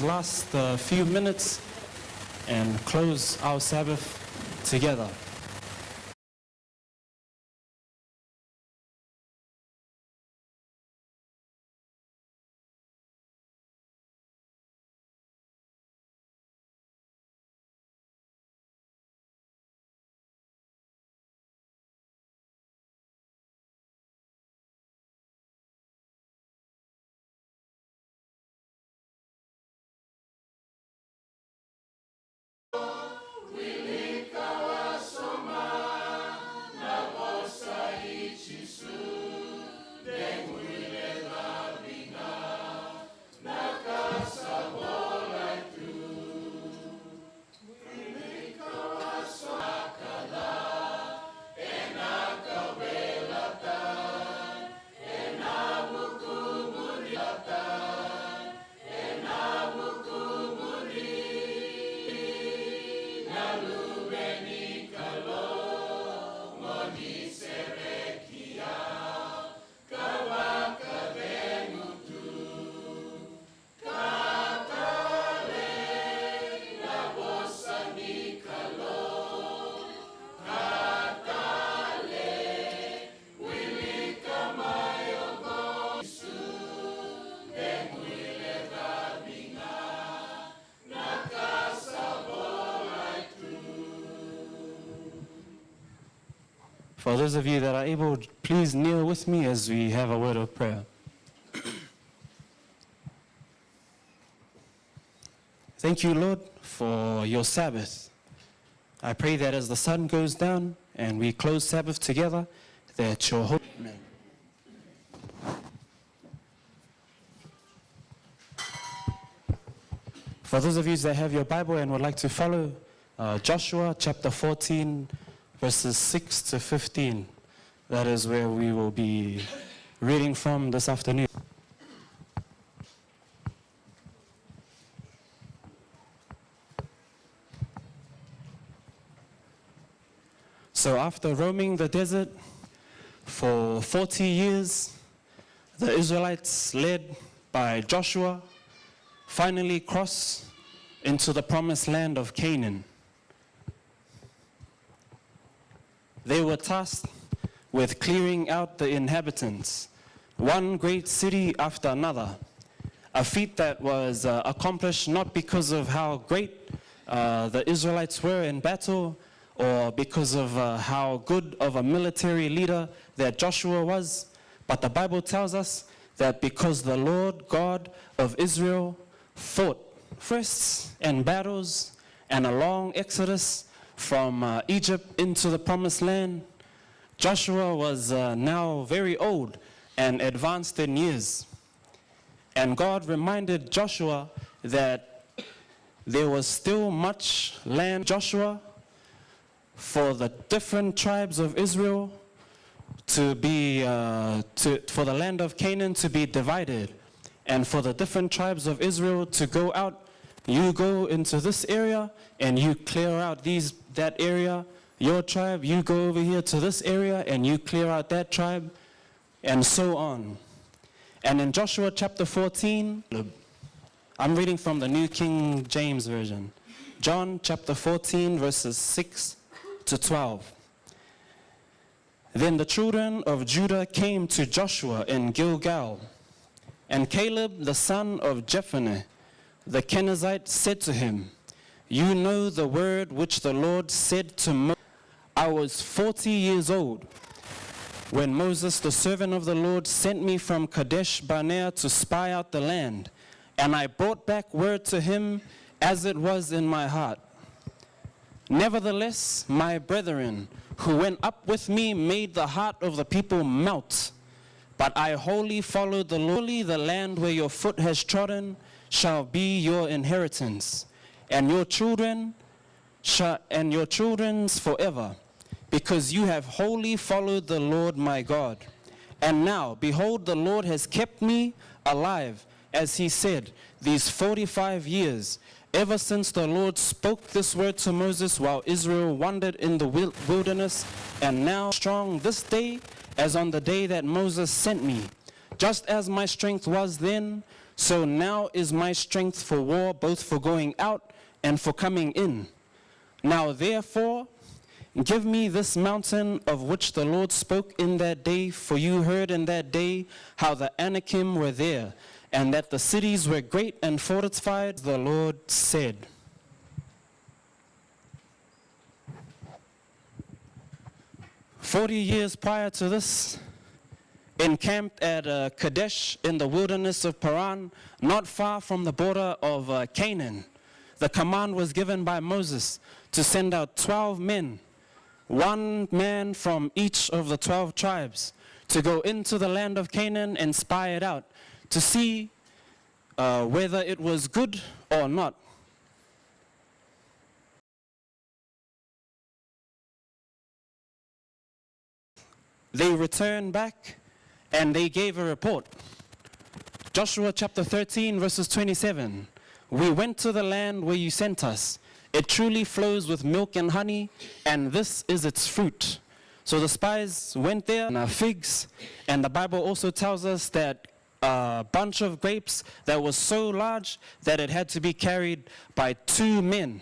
last few minutes and close our Sabbath together. For those of you that are able, please kneel with me as we have a word of prayer. Thank you, Lord, for your Sabbath. I pray that as the sun goes down and we close Sabbath together, that your hope. Amen. For those of you that have your Bible and would like to follow, Joshua chapter 14, verses 6 to 15. That is where we will be reading from this afternoon. So after roaming the desert for 40 years, the Israelites, led by Joshua, finally cross into the promised land of Canaan. They were tasked with clearing out the inhabitants, one great city after another, a feat that was accomplished not because of how great the Israelites were in battle or because of how good of a military leader that Joshua was, but the Bible tells us that because the Lord God of Israel fought firsts and battles and a long exodus from Egypt into the promised land, Joshua was now very old and advanced in years. And God reminded Joshua that there was still much land, Joshua, for the different tribes of Israel to be, for the land of Canaan to be divided, and for the different tribes of Israel to go out. You go into this area and you clear out that area. Your tribe, you go over here to this area and you clear out that tribe, and so on. And in Joshua chapter 14, I'm reading from the New King James Version. John chapter 14, verses 6 to 12. Then the children of Judah came to Joshua in Gilgal, and Caleb the son of Jephunneh, the Kenizzite, said to him, "You know the word which the Lord said to Moses. I was 40 years old when Moses, the servant of the Lord, sent me from Kadesh Barnea to spy out the land, and I brought back word to him as it was in my heart. Nevertheless, my brethren who went up with me made the heart of the people melt. But I wholly followed the Lord. The land where your foot has trodden shall be your inheritance, and your children's forever, because you have wholly followed the Lord my God. And now, behold, the Lord has kept me alive, as he said, these 45 years, ever since the Lord spoke this word to Moses while Israel wandered in the wilderness, and now strong this day as on the day that Moses sent me. Just as my strength was then, So now is my strength for war, both for going out and for coming in. Now therefore, give me this mountain of which the Lord spoke in that day, for you heard in that day how the Anakim were there, and that the cities were great and fortified. The Lord said. "40 years prior to this, encamped at Kadesh in the wilderness of Paran, not far from the border of Canaan, the command was given by Moses to send out 12 men, one man from each of the 12 tribes, to go into the land of Canaan and spy it out, to see whether it was good or not. They returned back and they gave a report. Joshua chapter 13 verses 27. We went to the land where you sent us. It truly flows with milk and honey, and this is its fruit. So the spies went there, and figs, and the Bible also tells us that a bunch of grapes that was so large that it had to be carried by 2 men.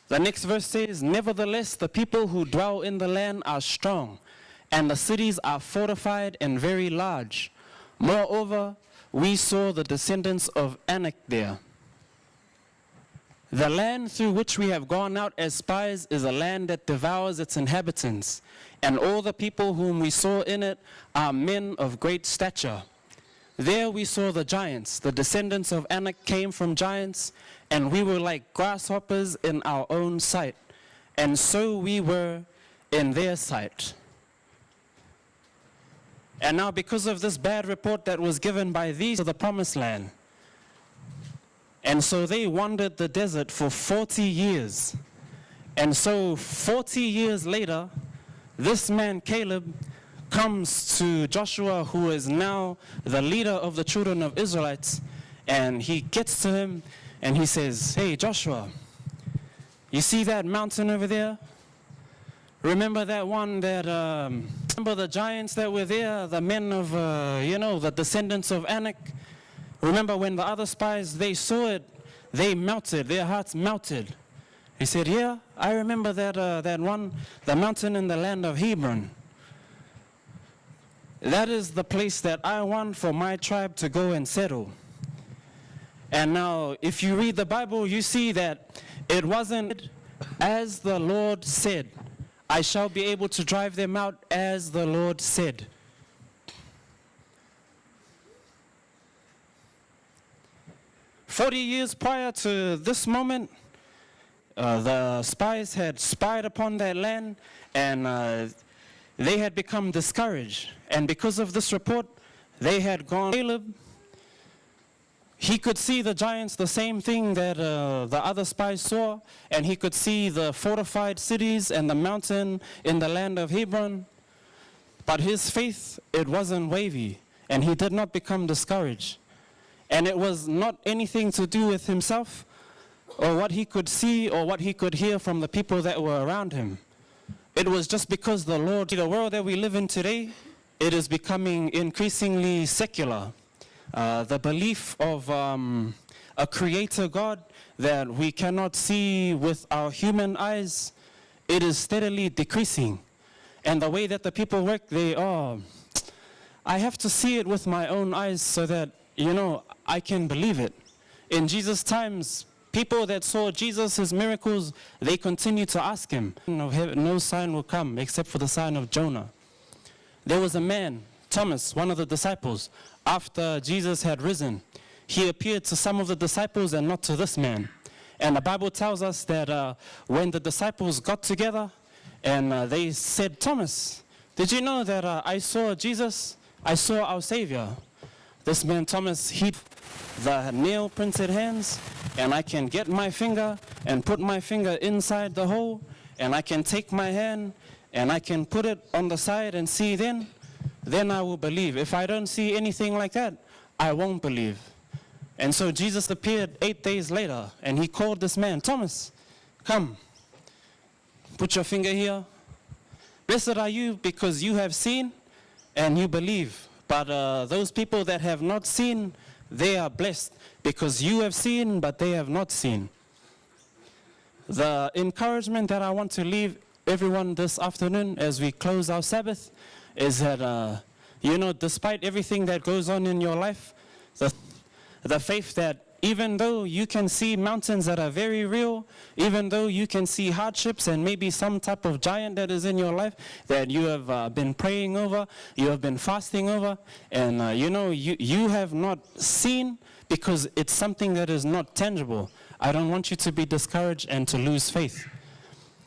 The next verse says, nevertheless, the people who dwell in the land are strong, and the cities are fortified and very large. Moreover, we saw the descendants of Anak there. The land through which we have gone out as spies is a land that devours its inhabitants, and all the people whom we saw in it are men of great stature. There we saw the giants. The descendants of Anak came from giants, and we were like grasshoppers in our own sight, and so we were in their sight. And now because of this bad report that was given by these to the promised land, and so they wandered the desert for 40 years. And so 40 years later, this man Caleb comes to Joshua, who is now the leader of the children of Israelites, and he gets to him and he says, hey Joshua, you see that mountain over there? Remember that one that, remember the giants that were there, the men of, the descendants of Anak? Remember when the other spies, they saw it, they melted, their hearts melted. He said, yeah, I remember that one, the mountain in the land of Hebron. That is the place that I want for my tribe to go and settle. And now, if you read the Bible, you see that it wasn't as the Lord said. I shall be able to drive them out as the Lord said. "40 years prior to this moment, the spies had spied upon that land, and they had become discouraged. And because of this report, they had gone. Caleb, he could see the giants, the same thing that the other spies saw, and he could see the fortified cities and the mountain in the land of Hebron. But his faith, it wasn't wavy, and he did not become discouraged. And it was not anything to do with himself or what he could see or what he could hear from the people that were around him. It was just because the Lord, the world that we live in today, it is becoming increasingly secular. The belief of a creator God that we cannot see with our human eyes, it is steadily decreasing. And the way that the people work, I have to see it with my own eyes so that, I can believe it. In Jesus' times, people that saw Jesus, his miracles, they continued to ask him. No sign will come except for the sign of Jonah. There was a man, Thomas, one of the disciples, after Jesus had risen. He appeared to some of the disciples and not to this man. And the Bible tells us that when the disciples got together and they said, Thomas, did you know that I saw Jesus? I saw our Savior. This man, Thomas, he the nail-printed hands, and I can get my finger and put my finger inside the hole, and I can take my hand and I can put it on the side and see then I will believe. If I don't see anything like that, I won't believe. And so Jesus appeared 8 days later, and he called this man, Thomas, come, put your finger here. Blessed are you because you have seen and you believe. But those people that have not seen, they are blessed, because you have seen, but they have not seen. The encouragement that I want to leave everyone this afternoon as we close our Sabbath is that, despite everything that goes on in your life, the faith that even though you can see mountains that are very real, even though you can see hardships and maybe some type of giant that is in your life that you have been praying over, you have been fasting over, and you have not seen because it's something that is not tangible. I don't want you to be discouraged and to lose faith,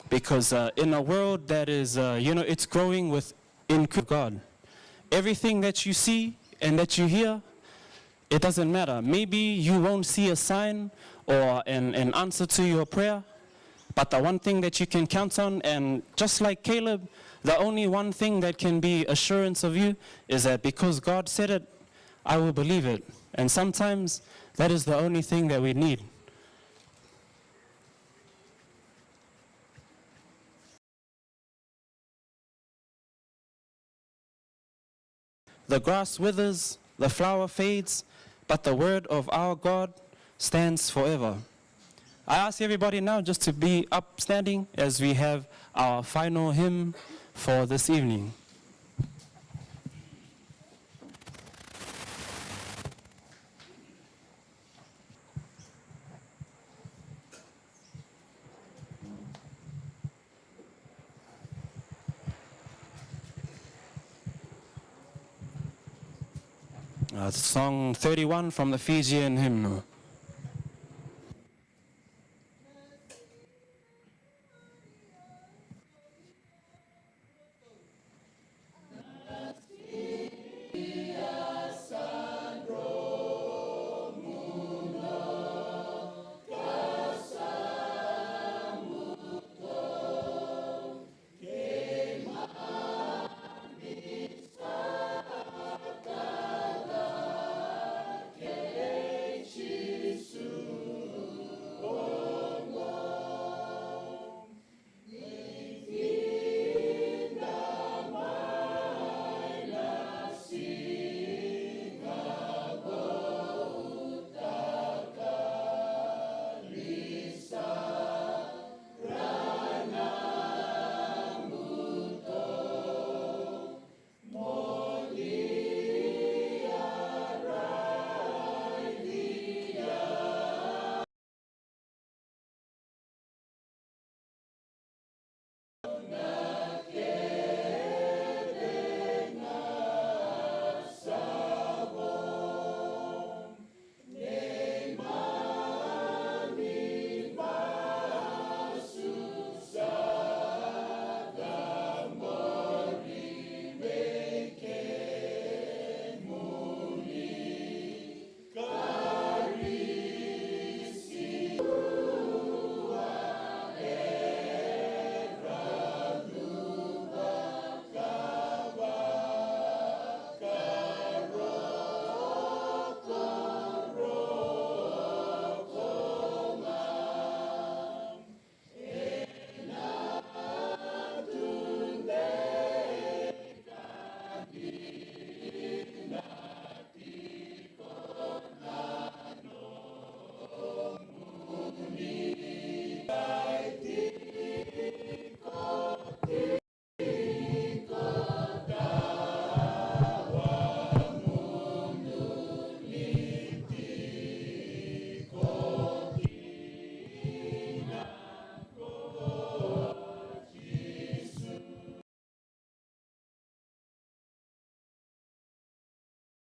because in a world that is, it's growing in God, everything that you see and that you hear, it doesn't matter. Maybe you won't see a sign or an answer to your prayer, but the one thing that you can count on, and just like Caleb, the only one thing that can be assurance of you is that because God said it, I will believe it. And sometimes that is the only thing that we need. The grass withers, the flower fades, but the word of our God stands forever. I ask everybody now just to be upstanding as we have our final hymn for this evening. Song 31 from the Fijian hymnal.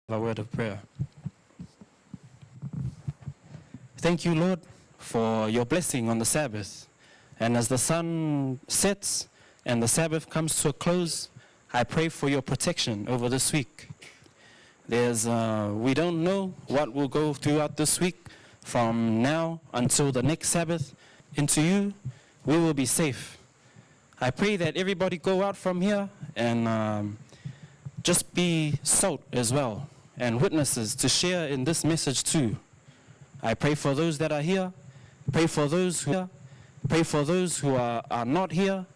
A word of prayer. Thank you, Lord, for your blessing on the Sabbath. And as the sun sets and the Sabbath comes to a close, I pray for your protection over this week. We don't know what will go throughout this week from now until the next Sabbath. Into you, we will be safe. I pray that everybody go out from here and just be salt as well, and witnesses to share in this message too. I pray for those that are here, pray for those who are not here,